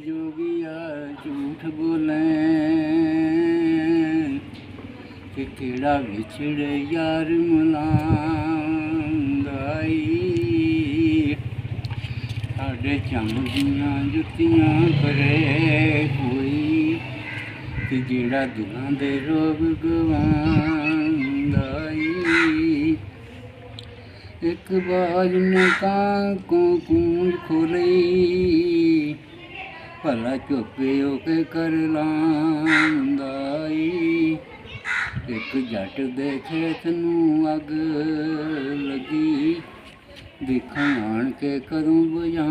जोगिया झूठ बोले कि केड़ा विछड़े यार मुलांदाई साढ़े चमदियां जुत्तियां करे कोई कि जेड़ा दिलां दे रोग गवांदाई एक बाज ने कां को कूंज खोलई भला चुपे होके कर लांदाई एक जट दे खेत नूं अग लगी देखा आण के कदों बुझांदाई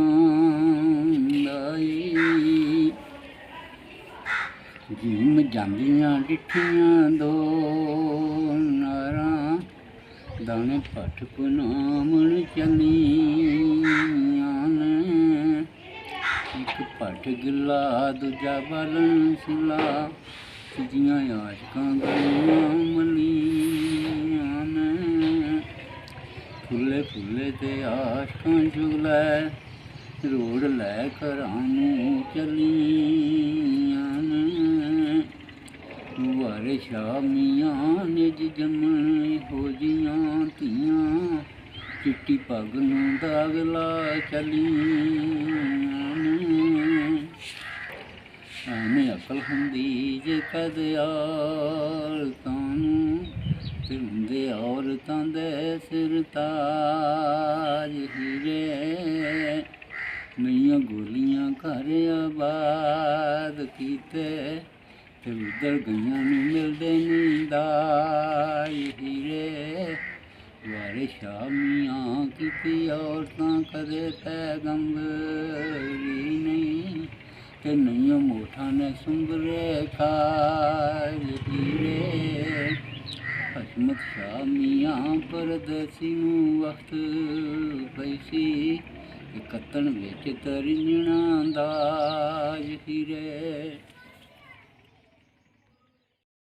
जिम जांदियां डिठियां दो नारां दाने भट पुनामण चलियां ने एक भट गिला दूजा बालन सिला तिजियां आशकां गलियां मलियां ने फुले फुले ते आशकां चुगलै रोड़ लै घरां नूं चलियां ने वारे शाह मियां निज जमन हो जियां तियां चिट्टी पग नूं दाग ला चलियां ने ਐਵੇਂ ਅਕਲ ਹੁੰਦੀ ਜੇ ਕਦੇ ਔਰਤਾਂ ਨੂੰ ਤੇ ਹੁੰਦੇ ਔਰਤਾਂ ਦੇ ਸਿਰ ਤਾਜ ਹੀਰੇ ਨਈਆਂ ਗੋਲੀਆਂ ਘਰ ਆਬਾਦ ਕੀਤੇ ਤੇ ਉਧਰ ਗਈਆਂ ਨੂੰ ਮਿਲਦੇ ਨਹੀਂ ਦਾਜ ਹੀਰੇ ਵਾਰੇ ਸ਼ਾਹ ਮੀਆਂ ਕੀਤੀ ਔਰਤਾਂ ਕਦੇ ਪੈਗੰਬਰੀ ਨਹੀਂ ਤੇ ਨਈਆਂ ਮੋਠਾਂ ਨੇ ਸੁੰਗਰੇ ਖਾਜ ਹੀਰੇ ਹਸਮਤ ਸ਼ਾਹ ਮੀਆਂ ਪਰਦੇਸੀ ਨੂੰ ਵਕਤ ਪਈ ਸੀ ਕੱਤਣ ਵਿੱਚ ਤਰਿੰਜਣਾ ਦਾਜ ਹੀਰੇ।